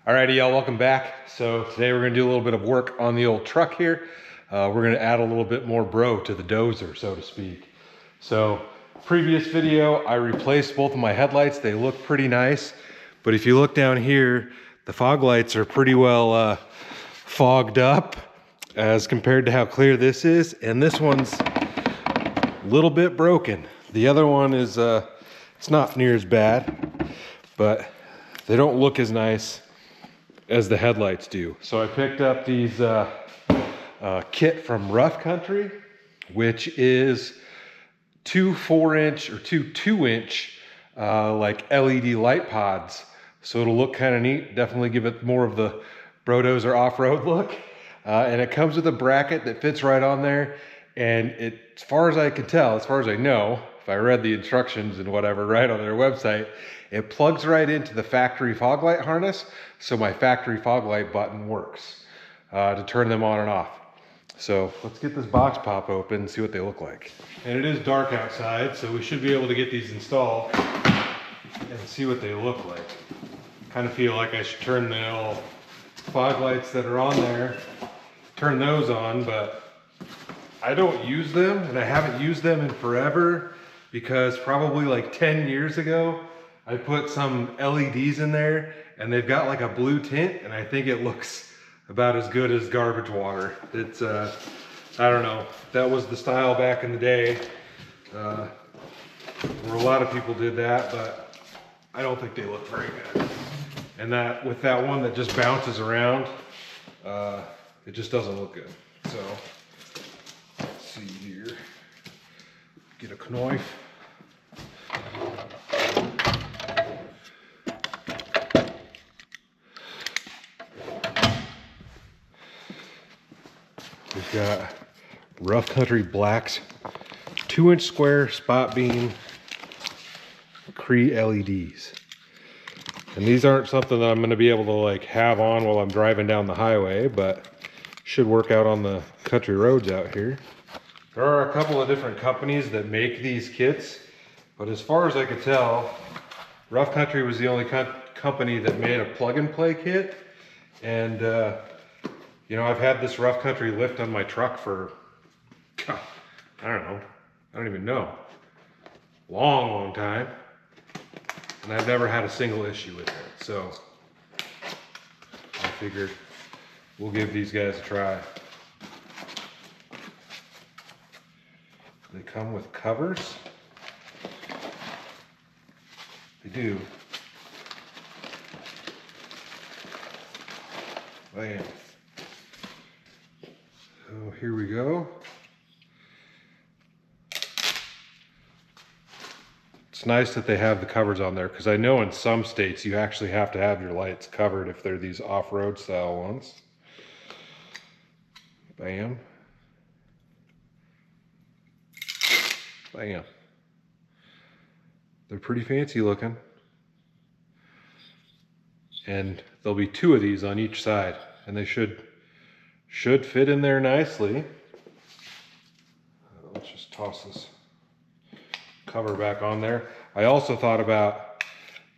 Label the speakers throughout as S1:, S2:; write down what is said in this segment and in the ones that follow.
S1: Alrighty, y'all, welcome back. So today we're gonna do a little bit of work on the old truck here. We're gonna add a little bit more bro to the dozer, so to speak. So previous video, I replaced both of my headlights. They look pretty nice, but if you look down here, the fog lights are pretty well fogged up as compared to how clear this is. And this one's a little bit broken. The other one is, it's not near as bad, but they don't look as nice as the headlights do. So I picked up these kit from Rough Country, which is two 4-inch or two 2-inch like LED light pods. So it'll look kind of neat. Definitely give it more of the Brodozer off-road look. And it comes with a bracket that fits right on there. And as far as I can tell, as far as I know, if I read the instructions and whatever right on their website, it plugs right into the factory fog light harness, so my factory fog light button works to turn them on and off. So let's get this box pop open and see what they look like. And it is dark outside, so we should be able to get these installed and see what they look like. Kind of feel like I should turn the little fog lights that are on there, turn those on, but I don't use them, and I haven't used them in forever because probably like 10 years ago, I put some LEDs in there and they've got like a blue tint, and I think it looks about as good as garbage water. It's, I don't know, that was the style back in the day where a lot of people did that, but I don't think they look very good. And that with that one that just bounces around, it just doesn't look good. So let's see here, get a knife. We've got Rough Country Black's 2-inch square spot beam Cree LEDs. And these aren't something that I'm going to be able to like have on while I'm driving down the highway, but should work out on the country roads out here. There are a couple of different companies that make these kits, but as far as I could tell, Rough Country was the only company that made a plug-and-play kit. And you know, I've had this Rough Country lift on my truck for, God, I don't even know. Long time. And I've never had a single issue with it. So I figured we'll give these guys a try. They come with covers. They do. Bam. So here we go. It's nice that they have the covers on there, because I know in some states you actually have to have your lights covered if they're these off-road style ones. Bam. Bam. They're pretty fancy looking. And there'll be 2 of these on each side, and they should fit in there nicely. Let's just toss this cover back on there. I also thought about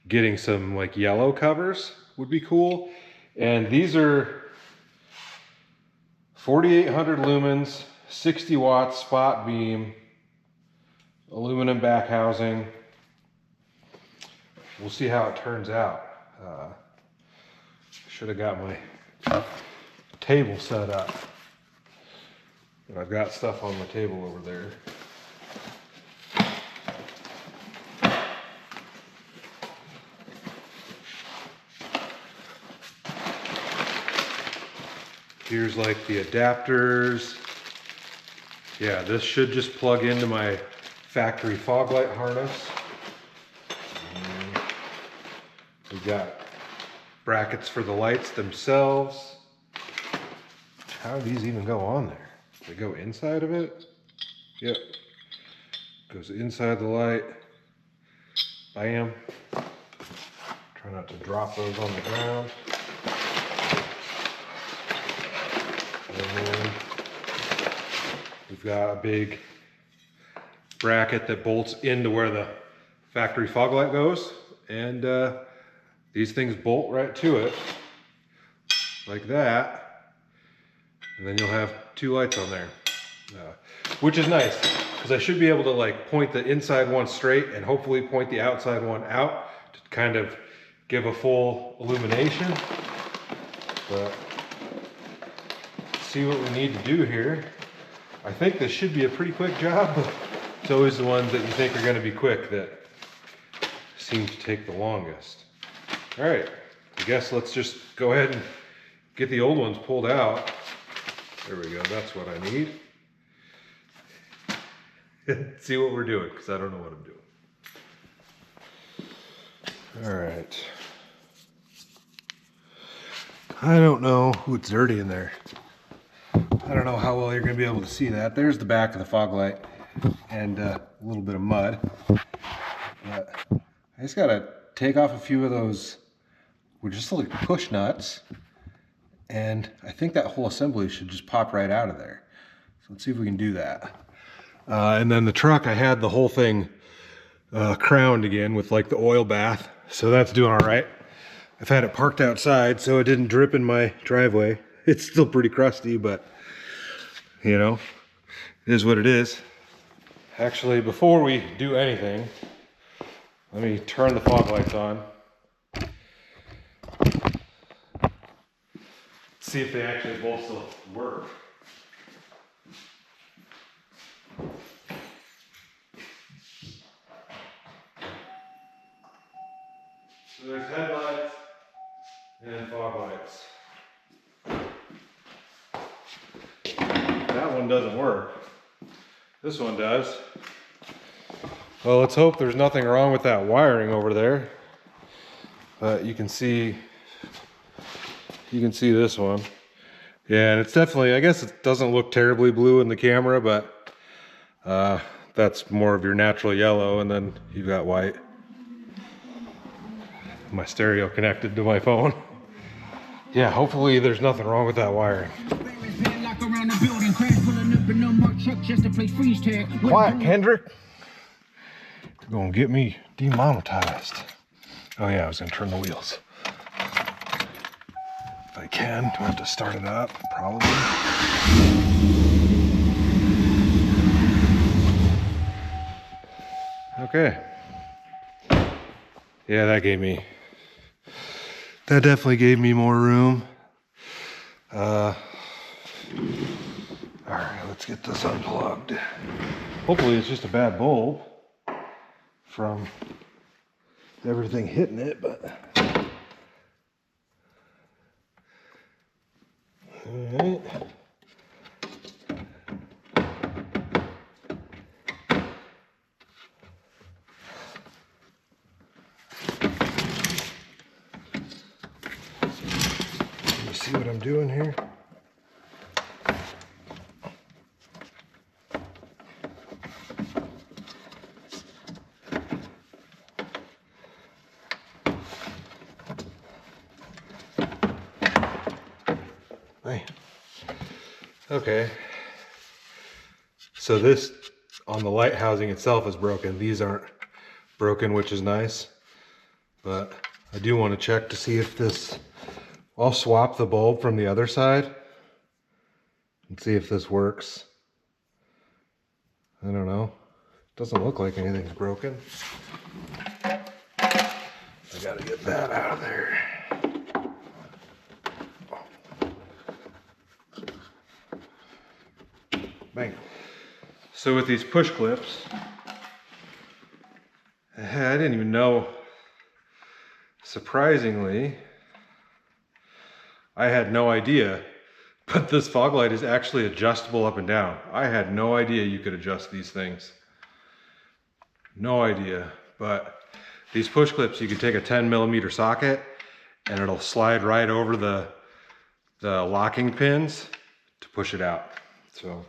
S1: getting some like yellow covers, would be cool. And these are 4,800 lumens, 60 watts spot beam, aluminum back housing. We'll see how it turns out. Should have got my table set up. But I've got stuff on the table over there. Here's like the adapters. Yeah, this should just plug into my factory fog light harness. And we've got brackets for the lights themselves. How do these even go on there? They go inside of it? Yep. Goes inside the light. Bam. Try not to drop those on the ground. And then we've got a big bracket that bolts into where the factory fog light goes. And these things bolt right to it. like that, and then you'll have 2 lights on there, which is nice because I should be able to like point the inside one straight and hopefully point the outside one out to kind of give a full illumination. But see what we need to do here. I think this should be a pretty quick job, but it's always the ones that you think are going to be quick that seem to take the longest. All right, I guess let's just go ahead and get the old ones pulled out. There we go, that's what I need. See what we're doing, because I don't know what I'm doing. All right. I don't know. Ooh, it's dirty in there. I don't know how well you're going to be able to see that. There's the back of the fog light and a little bit of mud. But I just got to take off a few of those, which just like push nuts. And I think that whole assembly should just pop right out of there. So let's see if we can do that. And then the truck, I had the whole thing crowned again with like the oil bath. So that's doing all right. I've had it parked outside so it didn't drip in my driveway. It's still pretty crusty, but you know, it is what it is. Actually, before we do anything, let me turn the fog lights on. See if they actually both still work. So there's headlights and fog lights. That one doesn't work. This one does. Well, let's hope there's nothing wrong with that wiring over there. But you can see this one. Yeah, and it's definitely, I guess it doesn't look terribly blue in the camera, but that's more of your natural yellow, and then you've got white. My stereo connected to my phone. Yeah, hopefully there's nothing wrong with that wiring. Quiet, Kendrick. You're gonna get me demonetized. Oh yeah, I was gonna turn the wheels. If I can, do I have to start it up? Probably. Okay. Yeah, that definitely gave me more room. All right, let's get this unplugged. Hopefully it's just a bad bulb from everything hitting it, but. All right. See what I'm doing here? Hey. Okay. So this on the light housing itself is broken. These aren't broken, which is nice. But I do want to check to see if this. I'll swap the bulb from the other side and see if this works. I don't know. Doesn't look like anything's broken. I gotta get that out of there. Bang. So with these push clips, I didn't even know, surprisingly, I had no idea, but this fog light is actually adjustable up and down. I had no idea you could adjust these things. No idea, but these push clips, you can take a 10mm socket and it'll slide right over the locking pins to push it out. So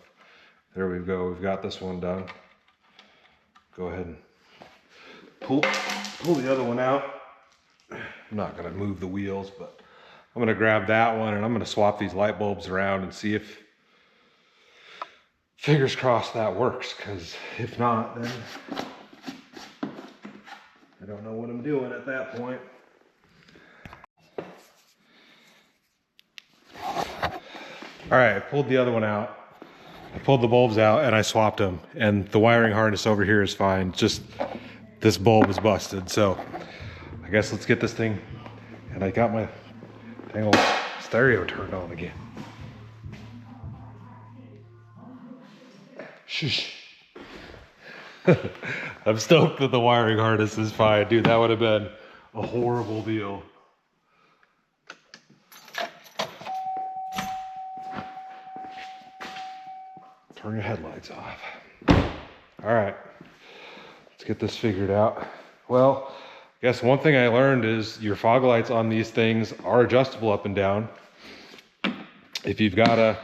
S1: there we go, we've got this one done. Go ahead and pull the other one out. I'm not gonna move the wheels, but I'm gonna grab that one and I'm gonna swap these light bulbs around and see if, fingers crossed, that works, because if not, then I don't know what I'm doing at that point. All right, I pulled the other one out. I pulled the bulbs out and I swapped them, and the wiring harness over here is fine. Just this bulb is busted. So I guess let's get this thing. And I got my dang old stereo turned on again. Shush. I'm stoked that the wiring harness is fine. Dude, that would have been a horrible deal. Turn your headlights off. All right, let's get this figured out. Well, I guess one thing I learned is your fog lights on these things are adjustable up and down. If you've got a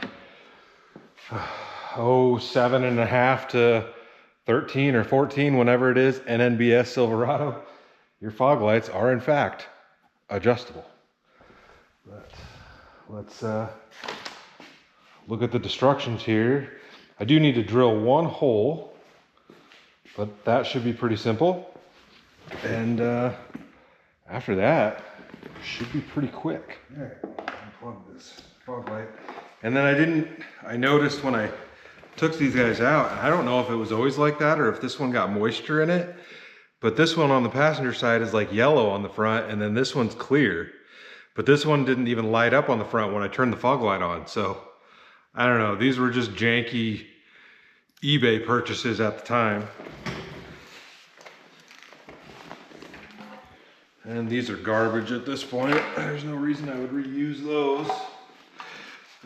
S1: 7.5 to 13 or 14, whenever it is, NNBS Silverado, your fog lights are in fact adjustable. But let's look at the instructions here. I do need to drill one hole, but that should be pretty simple. And after that, should be pretty quick. All right, unplug this fog light. And then I noticed when I took these guys out, I don't know if it was always like that or if this one got moisture in it, but this one on the passenger side is like yellow on the front, and then this one's clear. But this one didn't even light up on the front when I turned the fog light on. So I don't know, these were just janky eBay purchases at the time. And these are garbage at this point. There's no reason I would reuse those.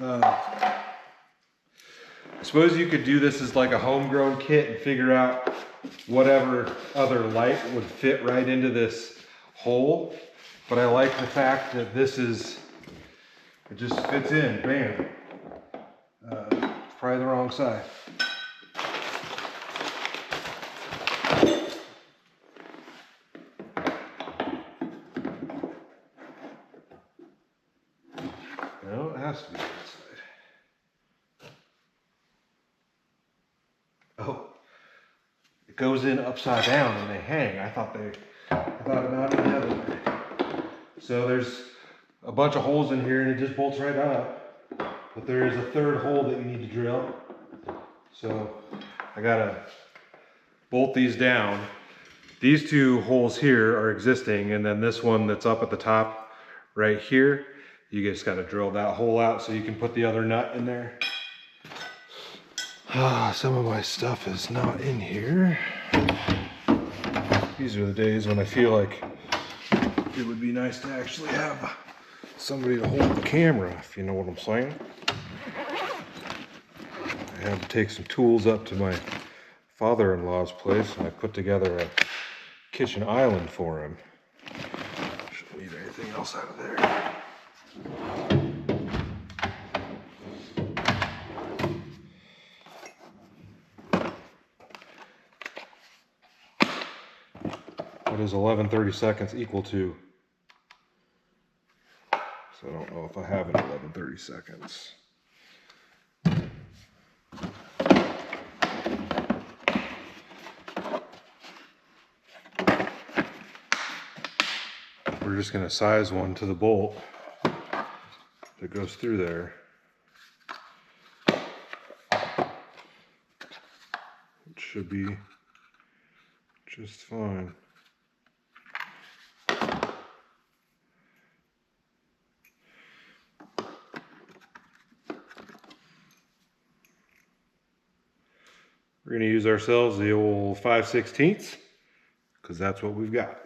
S1: I suppose you could do this as like a homegrown kit and figure out whatever other light would fit right into this hole. But I like the fact that this is, it just fits in, bam. It's probably the wrong side. No, it has to be that side. Oh, it goes in upside down and they hang. I thought about it the other way. So there's a bunch of holes in here and it just bolts right up. But there is a third hole that you need to drill. So I gotta bolt these down. These two holes here are existing, and then this one that's up at the top right here, you just gotta drill that hole out so you can put the other nut in there. Some of my stuff is not in here. These are the days when I feel like it would be nice to actually have somebody to hold the camera, if you know what I'm saying. I had to take some tools up to my father-in-law's place, and I put together a kitchen island for him. Shouldn't need anything else out of there. What is 11/32 equal to? So I don't know if I have an 11/32. We're just going to size one to the bolt that goes through there. It should be just fine. We're going to use ourselves the old 5/16 because that's what we've got.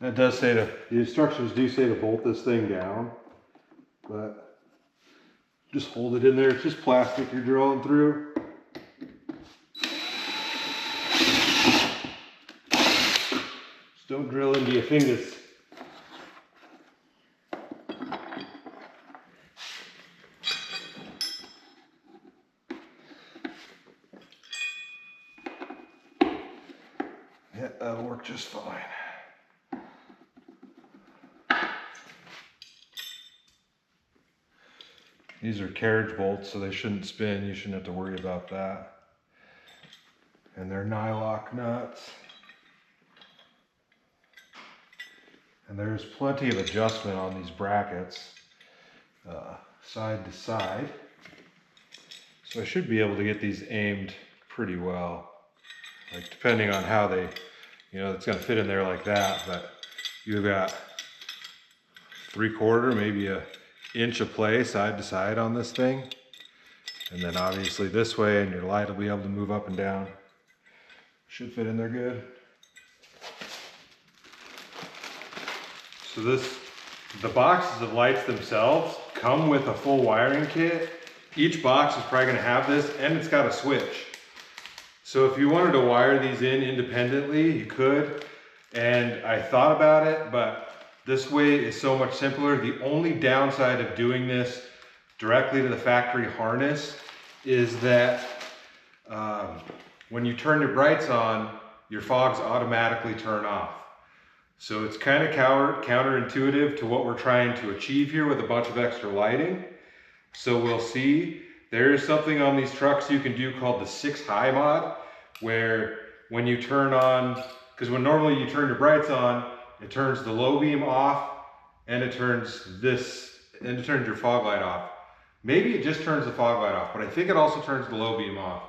S1: That does say the instructions do say to bolt this thing down, but just hold it in there. It's just plastic you're drilling through. Just don't drill into your fingers. Yeah, that'll work just fine. These are carriage bolts, so they shouldn't spin. You shouldn't have to worry about that. And they're nylock nuts. And there's plenty of adjustment on these brackets, side to side. So I should be able to get these aimed pretty well. Like depending on how they, it's gonna fit in there like that, but you've got 3/4, maybe an inch of play side to side on this thing. And then obviously this way, and your light will be able to move up and down. Should fit in there good. So the boxes of lights themselves come with a full wiring kit. Each box is probably gonna have this, and it's got a switch. So if you wanted to wire these in independently, you could. And I thought about it, but this way is so much simpler. The only downside of doing this directly to the factory harness is that when you turn your brights on, your fogs automatically turn off. So it's kind of counterintuitive to what we're trying to achieve here with a bunch of extra lighting. So we'll see. There is something on these trucks you can do called the 6 high mod, where when you turn on, because when normally you turn your brights on, it turns the low beam off and it turns your fog light off. Maybe it just turns the fog light off, but I think it also turns the low beam off.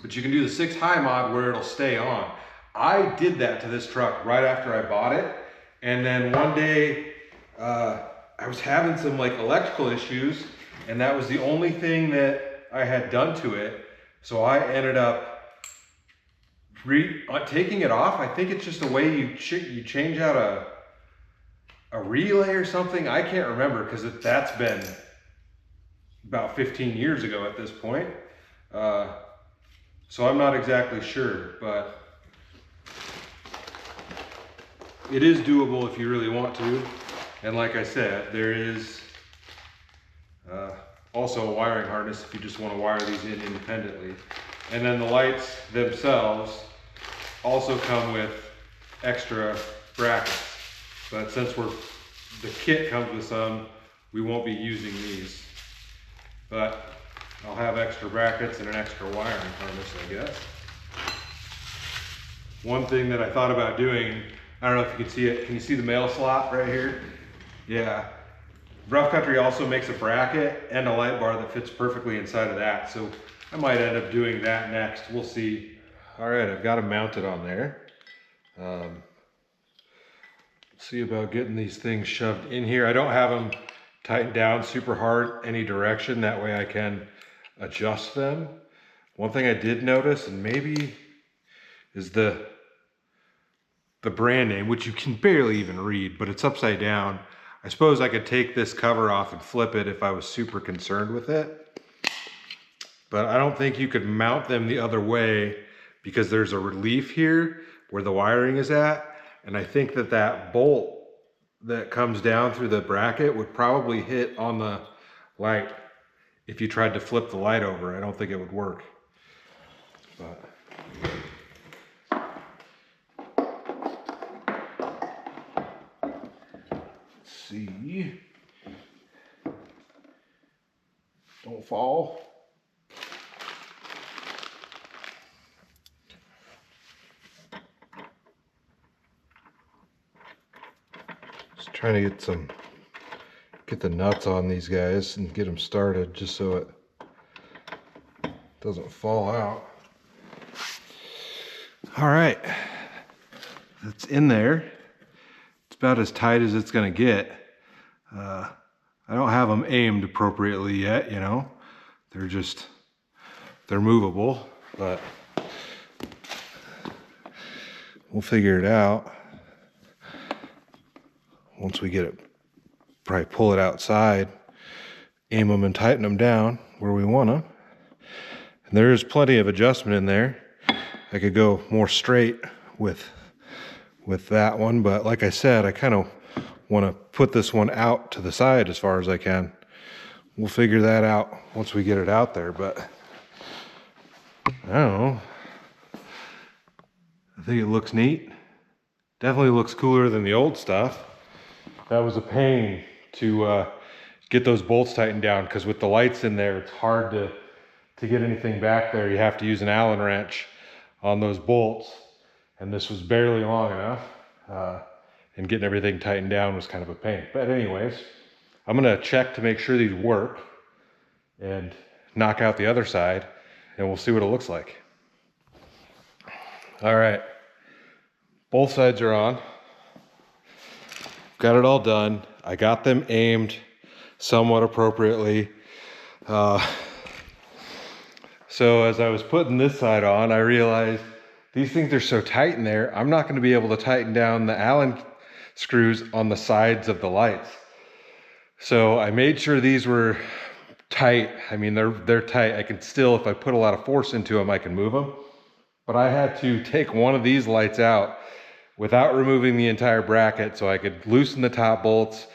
S1: But you can do the 6 high mod where it'll stay on. I did that to this truck right after I bought it. And then one day I was having some like electrical issues, and that was the only thing that I had done to it. So I ended up taking it off. I think it's just a way you change out a relay or something. I can't remember because that's been about 15 years ago at this point. So I'm not exactly sure, but it is doable if you really want to. And like I said, there is also a wiring harness if you just want to wire these in independently. And then the lights themselves also come with extra brackets. But since the kit comes with some, we won't be using these. But I'll have extra brackets and an extra wiring harness, I guess. One thing that I thought about doing, I don't know if you can see it. Can you see the mail slot right here? Yeah. Rough Country also makes a bracket and a light bar that fits perfectly inside of that. So I might end up doing that next. We'll see. All right, I've got them mounted on there. See about getting these things shoved in here. I don't have them tightened down super hard any direction. That way I can adjust them. One thing I did notice, and maybe is the brand name, which you can barely even read, but it's upside down. I suppose I could take this cover off and flip it if I was super concerned with it. But I don't think you could mount them the other way because there's a relief here where the wiring is at. And I think that bolt that comes down through the bracket would probably hit on the light if you tried to flip the light over. I don't think it would work. But see. Don't fall. Just trying to get the nuts on these guys and get them started just so it doesn't fall out. All right, it's in there. It's about as tight as it's gonna get. I don't have them aimed appropriately yet, they're movable, but we'll figure it out once we get it. Probably pull it outside, aim them and tighten them down where we want them. And there is plenty of adjustment in there. I could go more straight with that one, but like I said, I kind of want to put this one out to the side as far as I can. We'll figure that out once we get it out there, but I don't know. I think it looks neat. Definitely looks cooler than the old stuff. That was a pain to get those bolts tightened down, because with the lights in there, it's hard to get anything back there. You have to use an Allen wrench on those bolts, and this was barely long enough, and getting everything tightened down was kind of a pain. But anyways, I'm gonna check to make sure these work and knock out the other side, and we'll see what it looks like. All right, both sides are on. Got it all done. I got them aimed somewhat appropriately. So as I was putting this side on, I realized these things are so tight in there, I'm not gonna be able to tighten down the Allen screws on the sides of the lights. So I made sure these were tight. I mean, they're tight. I can still, if I put a lot of force into them, I can move them. But I had to take one of these lights out without removing the entire bracket so I could loosen the top bolts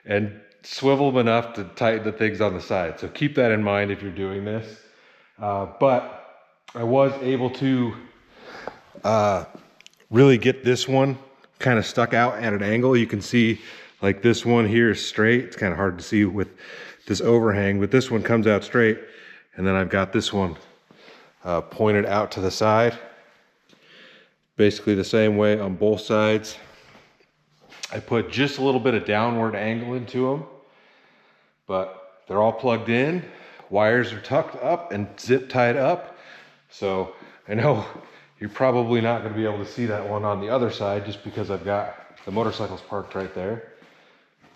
S1: and swivel them enough to tighten the things on the side. So keep that in mind if you're doing this. But I was able to really get this one kind of stuck out at an angle. You can see like this one here is straight. It's kind of hard to see with this overhang, but this one comes out straight. And then I've got this one pointed out to the side. Basically the same way on both sides. I put just a little bit of downward angle into them, but they're all plugged in. Wires are tucked up and zip tied up. So I know you're probably not going to be able to see that one on the other side just because I've got the motorcycles parked right there.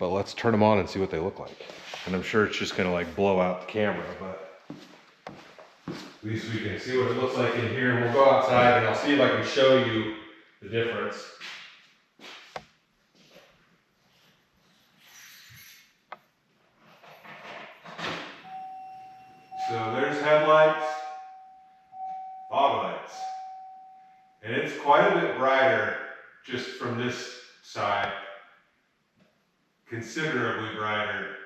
S1: But let's turn them on and see what they look like. And I'm sure it's just going to like blow out the camera, but at least we can see what it looks like in here. And we'll go outside and I'll see if I can show you the difference. So there's headlights, fog lights. And it's quite a bit brighter just from this side. Considerably brighter.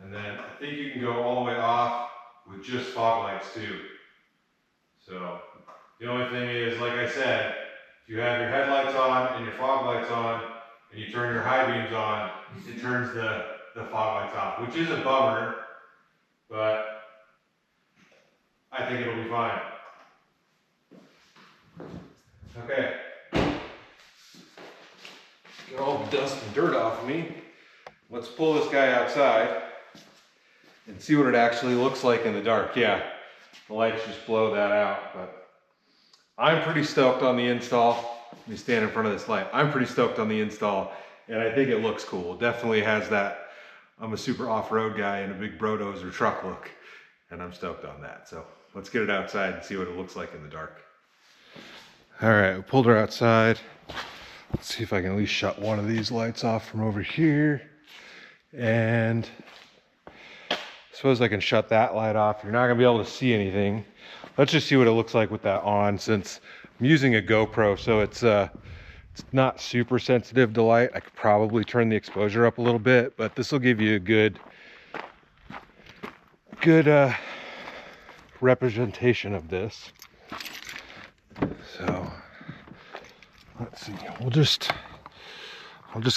S1: And then I think you can go all the way off with just fog lights too. So the only thing is, like I said, if you have your headlights on and your fog lights on and you turn your high beams on, it turns the fog lights off, which is a bummer, but I think it'll be fine. Okay. Get all the dust and dirt off of me. Let's pull this guy outside and see what it actually looks like in the dark. Yeah, the lights just blow that out, but I'm pretty stoked on the install. Let me stand in front of this light. I'm pretty stoked on the install, and I think it looks cool. It definitely has that, I'm a super off-road guy and a big brodozer truck look, and I'm stoked on that. So let's get it outside and see what it looks like in the dark. All right, we pulled her outside. Let's see if I can at least shut one of these lights off from over here. And I suppose I can shut that light off. You're not gonna be able to see anything. Let's just see what it looks like with that on, since I'm using a GoPro, so it's not super sensitive to light. I could probably turn the exposure up a little bit, but this will give you a good representation of this. So let's see, I'll just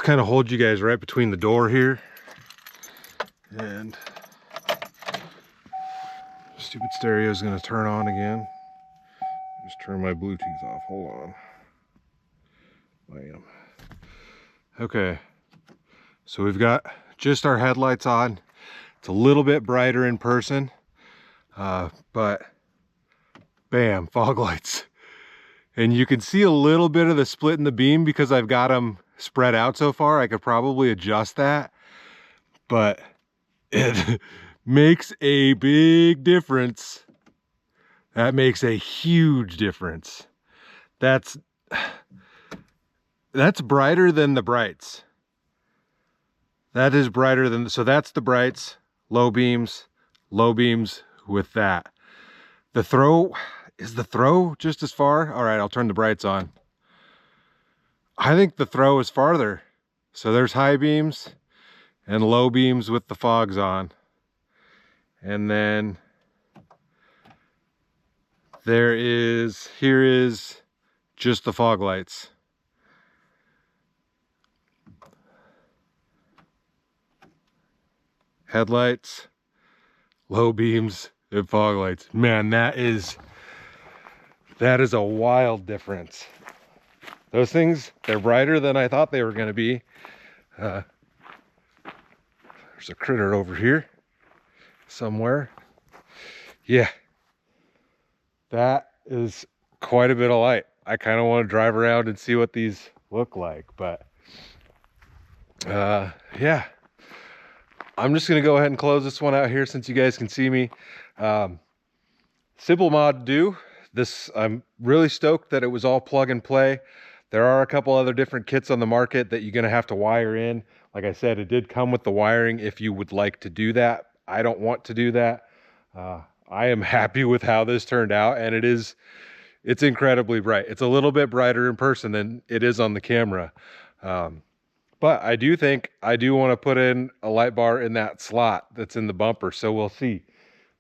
S1: kind of hold you guys right between the door here, and stupid stereo is going to turn on again. Just turn my Bluetooth off. Hold on. Bam. Okay, so we've got just our headlights on. It's a little bit brighter in person, but bam, fog lights. And you can see a little bit of the split in the beam because I've got them spread out so far. I could probably adjust that, but it makes a big difference. That makes a huge difference. That's brighter than the brights. That is brighter than, so that's the brights, low beams with that. The throw, is the throw just as far? All right, I'll turn the brights on. I think the throw is farther. So there's high beams and low beams with the fogs on. And then here is just the fog lights. headlights, low beams, and fog lights. Man, that is a wild difference. Those things, they're brighter than I thought they were going to be. There's a critter over here somewhere. Yeah, that is quite a bit of light. I kind of want to drive around and see what these look like, but yeah, I'm just going to go ahead and close this one out here since you guys can see me. Simple mod do this. I'm really stoked that it was all plug and play. There are a couple other different kits on the market that you're going to have to wire in. Like I said, it did come with the wiring if you would like to do that. I don't want to do that. I am happy with how this turned out, and it's incredibly bright. It's a little bit brighter in person than it is on the camera. But I do think I do want to put in a light bar in that slot that's in the bumper, so we'll see.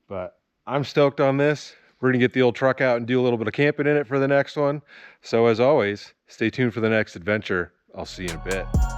S1: But I'm stoked on this. We're going to get the old truck out and do a little bit of camping in it for the next one. So as always, stay tuned for the next adventure. I'll see you in a bit.